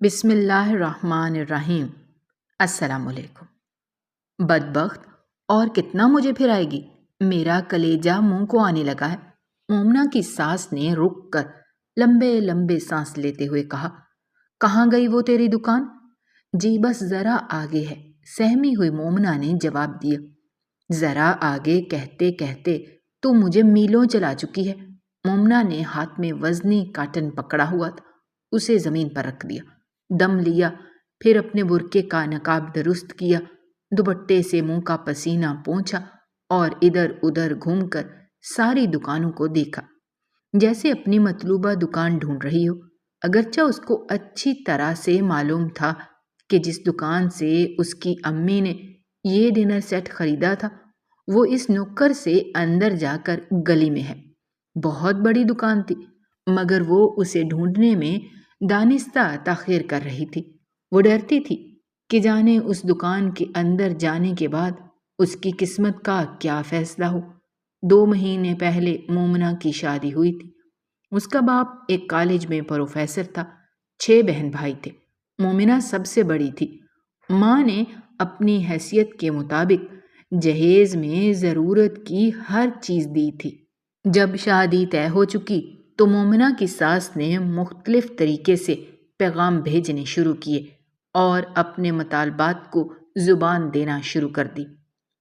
بسم اللہ الرحمن الرحیم۔ السلام علیکم۔ بدبخت، اور کتنا مجھے پھرائے گی؟ میرا کلیجہ منہ کو آنے لگا ہے۔ مومنہ کی ساس نے رک کر لمبے لمبے سانس لیتے ہوئے کہا، کہاں گئی وہ تیری دکان؟ جی بس ذرا آگے ہے، سہمی ہوئی مومنہ نے جواب دیا۔ ذرا آگے کہتے کہتے تو مجھے میلوں چلا چکی ہے۔ مومنہ نے ہاتھ میں وزنی کاٹن پکڑا ہوا تھا، اسے زمین پر رکھ دیا، دم لیا، پھر اپنے برقعے کا نقاب درست کیا، دوپٹے سے منہ کا پسینہ پونچھا اور ادھر ادھر گھوم کر ساری دکانوں کو دیکھا، جیسے اپنی مطلوبہ دکان ڈھونڈ رہی ہو۔ اگرچہ اس کو اچھی طرح سے معلوم تھا کہ جس دکان سے اس کی امی نے یہ ڈنر سیٹ خریدا تھا وہ اس نکر سے اندر جا کر گلی میں ہے۔ بہت بڑی دکان تھی، مگر وہ اسے ڈھونڈنے میں دانستہ تاخیر کر رہی تھی۔ وہ ڈرتی تھی کہ جانے اس دکان کے اندر جانے کے بعد اس کی قسمت کا کیا فیصلہ ہو۔ 2 مہینے پہلے مومنہ کی شادی ہوئی تھی۔ اس کا باپ ایک کالج میں پروفیسر تھا، 6 بہن بھائی تھے، مومنہ سب سے بڑی تھی۔ ماں نے اپنی حیثیت کے مطابق جہیز میں ضرورت کی ہر چیز دی تھی۔ جب شادی طے ہو چکی تو مومنہ کی ساس نے مختلف طریقے سے پیغام بھیجنے شروع کیے اور اپنے مطالبات کو زبان دینا شروع کر دی۔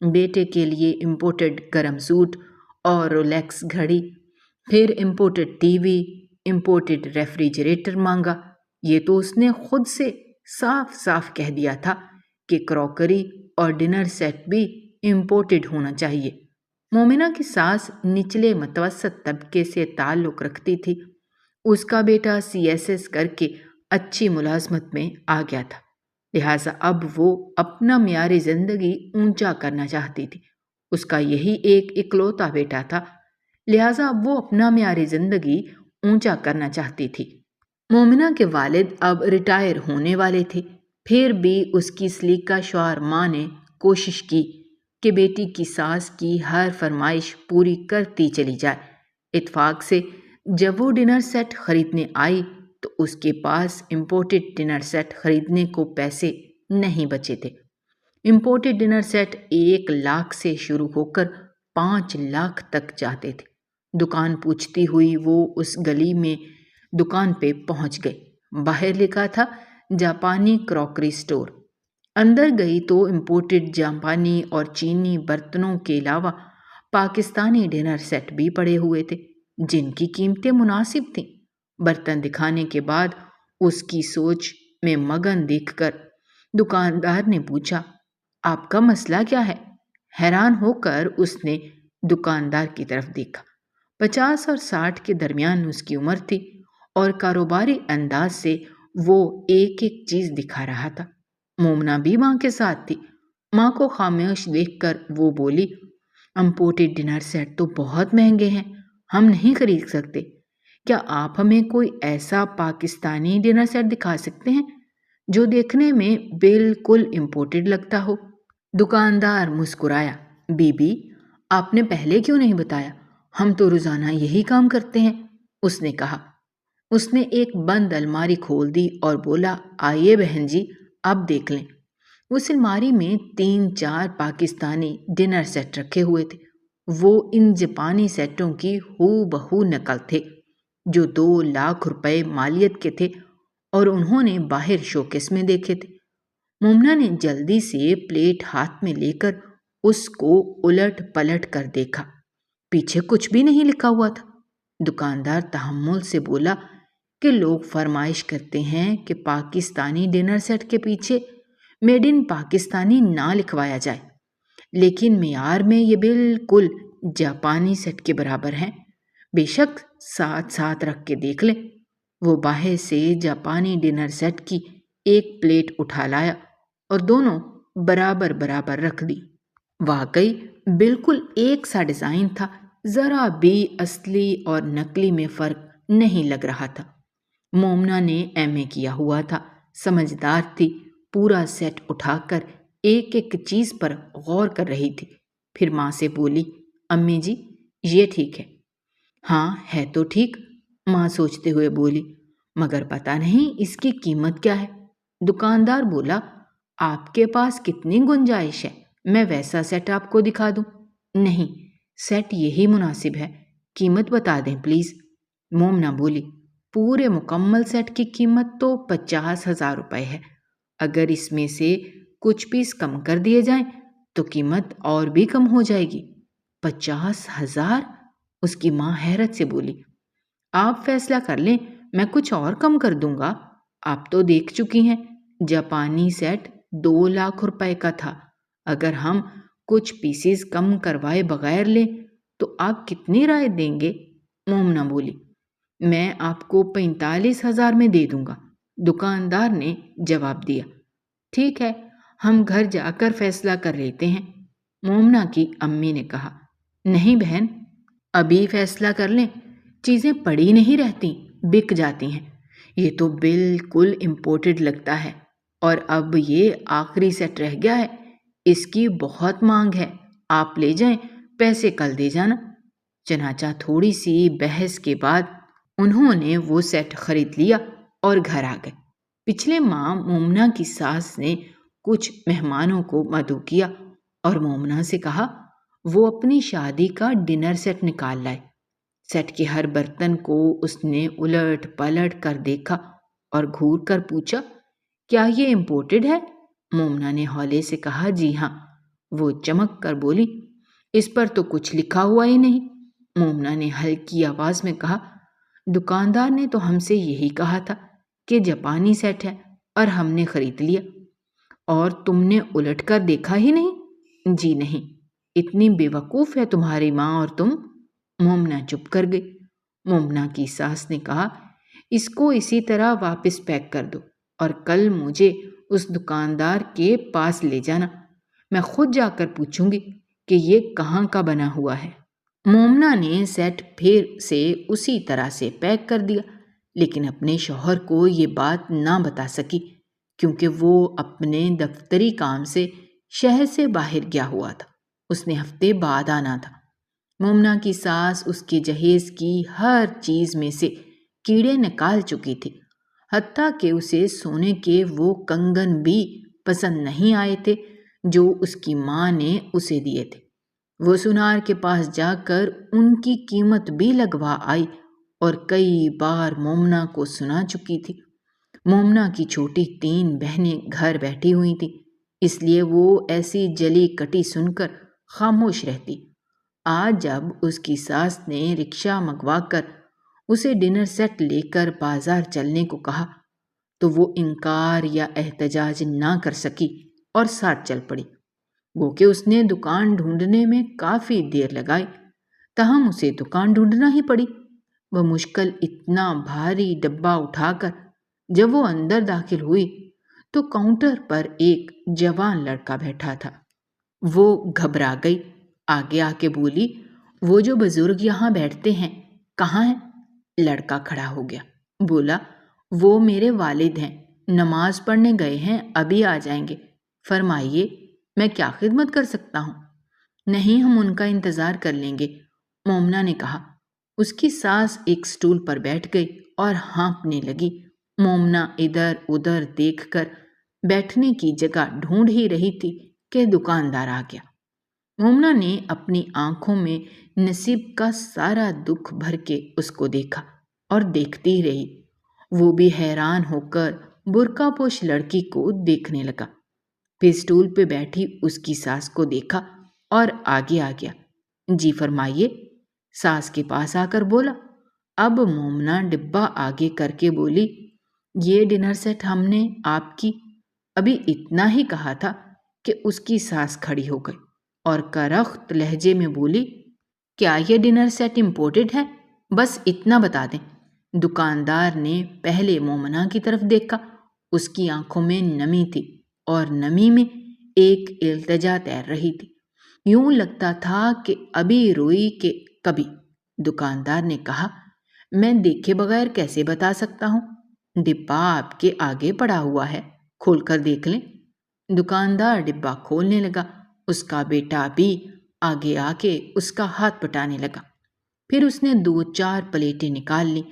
بیٹے کے لیے امپورٹڈ گرم سوٹ اور رولیکس گھڑی، پھر imported T V, imported refrigerator مانگا۔ یہ تو اس نے خود سے صاف صاف کہہ دیا تھا کہ کراکری اور ڈنر سیٹ بھی امپورٹڈ ہونا چاہیے۔ مومنہ کی ساس نچلے متوسط طبقے سے تعلق رکھتی تھی۔ اس کا بیٹا CSS کر کے اچھی ملازمت میں آ گیا تھا، لہٰذا اب وہ اپنا معیار زندگی اونچا کرنا چاہتی تھی۔ اس کا یہی ایک اکلوتا بیٹا تھا، لہٰذا اب وہ اپنا معیار زندگی اونچا کرنا چاہتی تھی۔ مومنہ کے والد اب ریٹائر ہونے والے تھے، پھر بھی اس کی سلیقہ شعار ماں نے کوشش کی کہ بیٹی کی ساس کی ہر فرمائش پوری کرتی چلی جائے۔ اتفاق سے جب وہ ڈنر سیٹ خریدنے آئی تو اس کے پاس امپورٹڈ ڈنر سیٹ خریدنے کو پیسے نہیں بچے تھے۔ امپورٹڈ ڈنر سیٹ 1 لاکھ سے شروع ہو کر 5 لاکھ تک جاتے تھے۔ دکان پوچھتی ہوئی وہ اس گلی میں دکان پہ پہنچ گئی۔ باہر لکھا تھا جاپانی کراکری سٹور۔ اندر گئی تو امپورٹڈ جاپانی اور چینی برتنوں کے علاوہ پاکستانی ڈنر سیٹ بھی پڑے ہوئے تھے، جن کی قیمتیں مناسب تھیں۔ برتن دکھانے کے بعد اس کی سوچ میں مگن دیکھ کر دکاندار نے پوچھا، آپ کا مسئلہ کیا ہے؟ حیران ہو کر اس نے دکاندار کی طرف دیکھا۔ 50 اور 60 کے درمیان اس کی عمر تھی اور کاروباری انداز سے وہ ایک ایک چیز دکھا رہا تھا۔ مومنہ بھی ماں کے ساتھ تھی۔ ماں کو خاموش دیکھ کر وہ بولی، امپورٹڈ ڈنر سیٹ تو بہت مہنگے ہیں، ہم نہیں خرید سکتے۔ کیا آپ ہمیں کوئی ایسا پاکستانی ڈنر سیٹ دکھا سکتے ہیں جو دیکھنے میں بالکل امپورٹڈ لگتا ہو؟ دکاندار مسکرایا، بی بی آپ نے پہلے کیوں نہیں بتایا؟ ہم تو روزانہ یہی کام کرتے ہیں، اس نے کہا۔ اس نے ایک بند الماری کھول دی اور بولا، آئیے بہن جی، اب دیکھ لیں۔ اس الماری میں 3-4 پاکستانی ڈنر سیٹ رکھے ہوئے تھے۔ وہ ان جاپانی سیٹوں کی ہو بہو نقل تھے جو 2 لاکھ روپے مالیت کے تھے اور انہوں نے باہر شوکیس میں دیکھے تھے۔ مومنہ نے جلدی سے پلیٹ ہاتھ میں لے کر اس کو الٹ پلٹ کر دیکھا، پیچھے کچھ بھی نہیں لکھا ہوا تھا۔ دکاندار تحمل سے بولا کہ لوگ فرمائش کرتے ہیں کہ پاکستانی ڈنر سیٹ کے پیچھے میڈ ان پاکستانی نہ لکھوایا جائے، لیکن معیار میں یہ بالکل جاپانی سیٹ کے برابر ہیں، بے شک ساتھ ساتھ رکھ کے دیکھ لیں۔ وہ باہر سے جاپانی ڈنر سیٹ کی ایک پلیٹ اٹھا لایا اور دونوں برابر برابر رکھ دی۔ واقعی بالکل ایک سا ڈیزائن تھا، ذرا بھی اصلی اور نقلی میں فرق نہیں لگ رہا تھا۔ مومنہ نے MA کیا ہوا تھا، سمجھدار تھی، پورا سیٹ اٹھا کر ایک ایک چیز پر غور کر رہی تھی۔ پھر ماں سے بولی، امی جی یہ ٹھیک ہے؟ ہاں ہے تو ٹھیک، ماں سوچتے ہوئے بولی۔ مگر پتہ نہیں اس کی قیمت کیا ہے۔ دکاندار بولا، آپ کے پاس کتنی گنجائش ہے، میں ویسا سیٹ آپ کو دکھا دوں؟ نہیں، سیٹ یہی مناسب ہے، قیمت بتا دیں پلیز۔ مومنہ بولی، پورے مکمل سیٹ کی قیمت تو 50,000 روپے ہے، اگر اس میں سے کچھ پیس کم کر دیے جائیں تو قیمت اور بھی کم ہو جائے گی۔ 50,000؟ اس کی ماں حیرت سے بولی، آپ فیصلہ کر لیں، میں کچھ اور کم کر دوں گا۔ آپ تو دیکھ چکی ہیں، جاپانی سیٹ 2 لاکھ روپے کا تھا، اگر ہم کچھ پیسز کم کروائے بغیر لیں تو آپ کتنی رائے دیں گے؟ مومنہ بولی، میں آپ کو 45,000 میں دے دوں گا۔ دکاندار نے جواب دیا، ٹھیک ہے، ہم گھر جا کر فیصلہ کر لیتے ہیں۔ مومنہ کی امی نے کہا، نہیں بہن، ابھی فیصلہ کر لیں، چیزیں پڑی نہیں رہتی، بک جاتی ہیں۔ یہ تو بالکل امپورٹڈ لگتا ہے، اور اب یہ آخری سیٹ رہ گیا ہے، اس کی بہت مانگ ہے، آپ لے جائیں، پیسے کل دے جانا۔ چنانچہ تھوڑی سی بحث کے بعد انہوں نے وہ سیٹ خرید لیا اور گھر آ گئے۔ پچھلے ماہ مومنہ کی ساس نے کچھ مہمانوں کو مدعو کیا اور مومنہ سے کہا وہ اپنی شادی کا ڈنر سیٹ نکال لائے۔ سیٹ کے ہر برتن کو اس نے الٹ پلٹ کر دیکھا اور گھور کر پوچھا، کیا یہ امپورٹڈ ہے؟ مومنہ نے ہولے سے کہا، جی ہاں۔ وہ چمک کر بولی، اس پر تو کچھ لکھا ہوا ہی نہیں۔ مومنہ نے ہلکی آواز میں کہا، دکاندار نے تو ہم سے یہی کہا تھا کہ جاپانی سیٹ ہے اور ہم نے خرید لیا۔ اور تم نے الٹ کر دیکھا ہی نہیں؟ جی نہیں، اتنی بے وقوف ہے تمہاری ماں اور تم۔ مومنہ چپ کر گئی۔ مومنہ کی ساس نے کہا، اس کو اسی طرح واپس پیک کر دو اور کل مجھے اس دکاندار کے پاس لے جانا، میں خود جا کر پوچھوں گی کہ یہ کہاں کا بنا ہوا ہے۔ مومنہ نے سیٹ پھر سے اسی طرح سے پیک کر دیا، لیکن اپنے شوہر کو یہ بات نہ بتا سکی کیونکہ وہ اپنے دفتری کام سے شہر سے باہر گیا ہوا تھا۔ اس نے ہفتے بعد آنا تھا۔ مومنہ کی ساس اس کے جہیز کی ہر چیز میں سے کیڑے نکال چکی تھی، حتیٰ کہ اسے سونے کے وہ کنگن بھی پسند نہیں آئے تھے جو اس کی ماں نے اسے دیے تھے۔ وہ سونار کے پاس جا کر ان کی قیمت بھی لگوا آئی اور کئی بار مومنہ کو سنا چکی تھی۔ مومنہ کی چھوٹی 3 بہنیں گھر بیٹھی ہوئی تھیں، اس لیے وہ ایسی جلی کٹی سن کر خاموش رہتی۔ آج جب اس کی ساس نے رکشہ منگوا کر اسے ڈنر سیٹ لے کر بازار چلنے کو کہا تو وہ انکار یا احتجاج نہ کر سکی اور ساتھ چل پڑی۔ گو کہ اس نے دکان ڈھونڈنے میں کافی دیر لگائی، تاہم اسے دکان ڈھونڈنا ہی پڑی۔ وہ مشکل اتنا بھاری ڈبہ اٹھا کر جب وہ اندر داخل ہوئی تو کاؤنٹر پر ایک جوان لڑکا بیٹھا تھا۔ وہ گھبرا گئی، آگے آ کے بولی، وہ جو بزرگ یہاں بیٹھتے ہیں کہاں ہیں؟ لڑکا کھڑا ہو گیا، بولا، وہ میرے والد ہیں، نماز پڑھنے گئے ہیں، ابھی آ جائیں گے، فرمائیے میں کیا خدمت کر سکتا ہوں؟ نہیں، ہم ان کا انتظار کر لیں گے، مومنہ نے کہا۔ اس کی ساس ایک سٹول پر بیٹھ گئی اور ہانپنے لگی۔ مومنہ ادھر ادھر دیکھ کر بیٹھنے کی جگہ ڈھونڈ ہی رہی تھی کہ دکاندار آ گیا۔ مومنہ نے اپنی آنکھوں میں نصیب کا سارا دکھ بھر کے اس کو دیکھا اور دیکھتی ہی رہی۔ وہ بھی حیران ہو کر برقع پوش لڑکی کو دیکھنے لگا، پھر سٹول پہ بیٹھی اس کی ساس کو دیکھا اور آگے آ گیا۔ جی فرمائیے، ساس کے پاس آ کر بولا۔ اب مومنہ ڈبہ آگے کر کے بولی، یہ ڈنر سیٹ ہم نے آپ کی، ابھی اتنا ہی کہا تھا کہ اس کی ساس کھڑی ہو گئی اور کرخت لہجے میں بولی، کیا یہ ڈنر سیٹ امپورٹڈ ہے؟ بس اتنا بتا دیں۔ دکاندار نے پہلے مومنہ کی طرف دیکھا، اس کی آنکھوں میں نمی تھی اور نمی میں ایک التجا تیر رہی تھی، یوں لگتا تھا کہ ابھی روئی کہ کبھی۔ دکاندار نے کہا، میں دیکھے بغیر کیسے بتا سکتا ہوں؟ ڈبہ آپ کے آگے پڑا ہوا ہے، کھول کر دیکھ لیں۔ دکاندار ڈبہ کھولنے لگا، اس کا بیٹا بھی آگے آ کے اس کا ہاتھ پٹانے لگا۔ پھر اس نے 2-4 پلیٹیں نکال لیں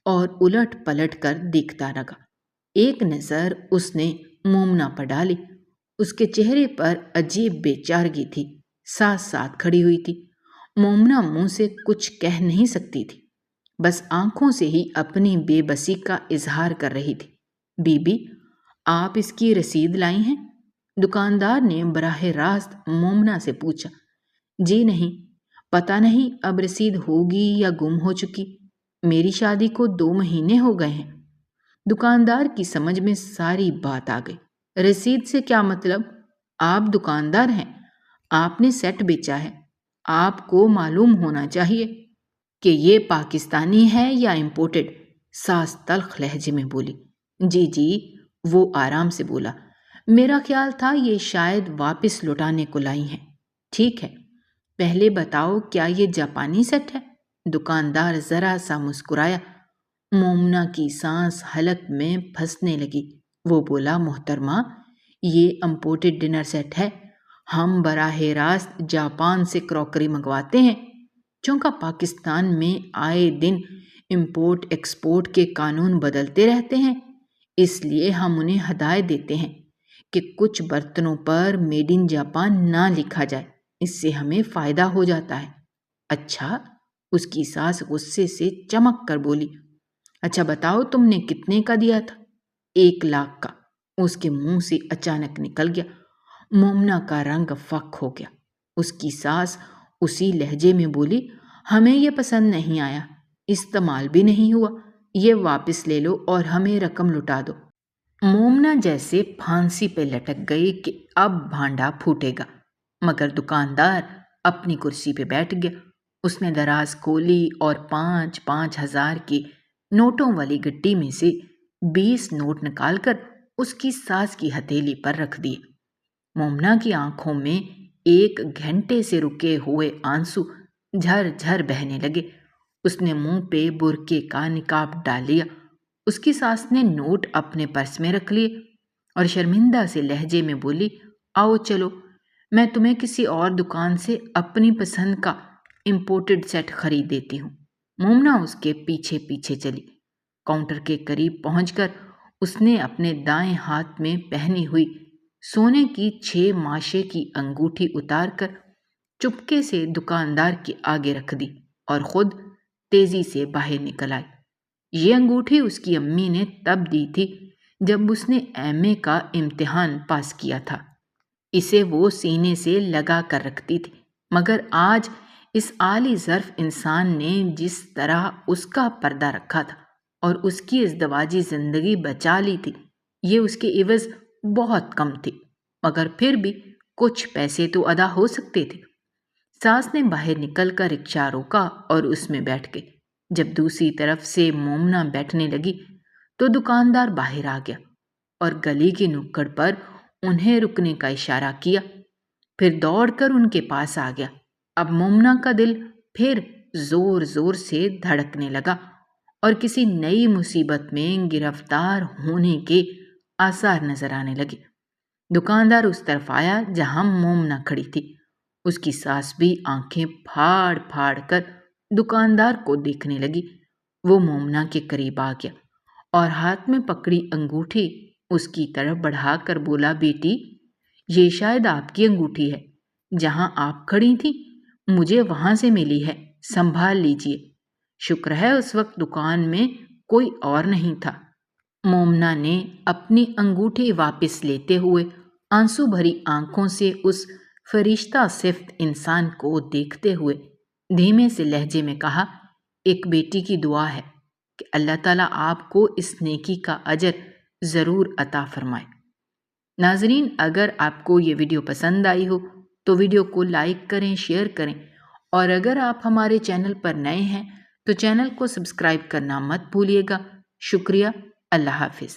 اور الٹ پلٹ کر دیکھتا رہا۔ ایک نظر اس نے مومنا پر ڈالی۔ اس کے چہرے پر عجیب بے چارگی تھی، ساتھ ساتھ کھڑی ہوئی تھی۔ مومنا منہ سے کچھ کہہ نہیں سکتی تھی، بس آنکھوں سے ہی اپنی بے بسی کا اظہار کر رہی تھی۔ بی بی، آپ اس کی رسید لائی ہیں؟ دکاندار نے براہ راست مومنا سے پوچھا۔ جی نہیں، پتہ نہیں اب رسید ہوگی یا گم ہو چکی، میری شادی کو 2 مہینے ہو گئے ہیں۔ دکاندار کی سمجھ میں ساری بات آ گئی۔ رسید سے کیا مطلب؟ آپ دکاندار ہیں، آپ نے سیٹ بیچا ہے، آپ کو معلوم ہونا چاہیے کہ یہ پاکستانی ہے یا امپورٹڈ۔ ساس تلخ لہجے میں بولی۔ جی جی، وہ آرام سے بولا، میرا خیال تھا یہ شاید واپس لوٹانے کو لائی ہیں۔ ٹھیک ہے، پہلے بتاؤ کیا یہ جاپانی سیٹ ہے؟ دکاندار ذرا سا مسکرایا۔ مومنا کی سانس حلق میں پھنسنے لگی۔ وہ بولا، محترمہ، یہ امپورٹڈ ڈنر سیٹ ہے، ہم براہ راست جاپان سے کراکری منگواتے ہیں۔ چونکہ پاکستان میں آئے دن امپورٹ ایکسپورٹ کے قانون بدلتے رہتے ہیں، اس لیے ہم انہیں ہدایت دیتے ہیں کہ کچھ برتنوں پر میڈ ان جاپان نہ لکھا جائے، اس سے ہمیں فائدہ ہو جاتا ہے۔ اچھا؟ اس کی ساس غصے سے چمک کر بولی۔ اچھا بتاؤ، تم نے کتنے کا دیا تھا؟ 1 لاکھ کا، اس کے منہ سے اچانک نکل گیا۔ مومنا کا رنگ فک ہو گیا۔ اس کی ساس اسی لہجے میں بولی، ہمیں یہ پسند نہیں آیا، استعمال بھی نہیں ہوا، یہ واپس لے لو اور ہمیں رقم لوٹا دو۔ مومنا جیسے پھانسی پہ لٹک گئی کہ اب بھانڈا پھوٹے گا، مگر دکاندار اپنی کرسی پہ بیٹھ گیا۔ اس نے دراز کھولی اور 5-5 ہزار کی نوٹوں والی گٹی میں سے 20 نوٹ نکال کر اس کی ساس کی ہتھیلی پر رکھ دیے۔ مومنا کی آنکھوں میں 1 گھنٹے سے رکے ہوئے آنسو جھر جھر بہنے لگے۔ اس نے منہ پہ برقعے کا نقاب ڈال لیا۔ اس کی ساس نے نوٹ اپنے پرس میں رکھ لیے اور شرمندہ سے لہجے میں بولی، آؤ چلو، میں تمہیں کسی اور دکان سے اپنی پسند کا امپورٹڈ سیٹ خرید دیتی ہوں۔ مومنا اس کے پیچھے پیچھے چلی۔ کاؤنٹر کے قریب پہنچ کر اس نے اپنے دائیں ہاتھ میں پہنی ہوئی سونے کی 6 ماشے کی انگوٹھی اتار کر چپکے سے دکاندار کے آگے رکھ دی اور خود تیزی سے باہر نکل آئی۔ یہ انگوٹھی اس کی امی نے تب دی تھی جب اس نے ایم اے کا امتحان پاس کیا تھا۔ اسے وہ سینے سے لگا کر رکھتی تھی، مگر آج اس عالی ظرف انسان نے جس طرح اس کا پردہ رکھا تھا اور اس کی ازدواجی زندگی بچا لی تھی، یہ اس کے عوض بہت کم تھی، مگر پھر بھی کچھ پیسے تو ادا ہو سکتے تھے۔ ساس نے باہر نکل کر رکشہ روکا اور اس میں بیٹھ گئی۔ جب دوسری طرف سے مومنا بیٹھنے لگی تو دکاندار باہر آ گیا اور گلی کی نکڑ پر انہیں رکنے کا اشارہ کیا، پھر دوڑ کر ان کے پاس آ گیا۔ اب مومنا کا دل پھر زور زور سے دھڑکنے لگا اور کسی نئی مصیبت میں گرفتار ہونے کے آثار نظر آنے لگے۔ دکاندار اس طرف آیا جہاں مومنا کھڑی تھی۔ اس کی ساس بھی آنکھیں پھاڑ پھاڑ کر دکاندار کو دیکھنے لگی۔ وہ مومنا کے قریب آ گیا اور ہاتھ میں پکڑی انگوٹھی اس کی طرف بڑھا کر بولا، بیٹی، یہ شاید آپ کی انگوٹھی ہے، جہاں آپ کھڑی تھی مجھے وہاں سے ملی ہے، سنبھال لیجئے۔ شکر ہے اس وقت دکان میں کوئی اور نہیں تھا۔ مومنا نے اپنی انگوٹھی واپس لیتے ہوئے آنسو بھری آنکھوں سے اس فرشتہ صفت انسان کو دیکھتے ہوئے دھیمے سے لہجے میں کہا، ایک بیٹی کی دعا ہے کہ اللہ تعالیٰ آپ کو اس نیکی کا اجر ضرور عطا فرمائے۔ ناظرین، اگر آپ کو یہ ویڈیو پسند آئی ہو تو ویڈیو کو لائک کریں، شیئر کریں، اور اگر آپ ہمارے چینل پر نئے ہیں تو چینل کو سبسکرائب کرنا مت بھولیے گا۔ شکریہ، اللہ حافظ۔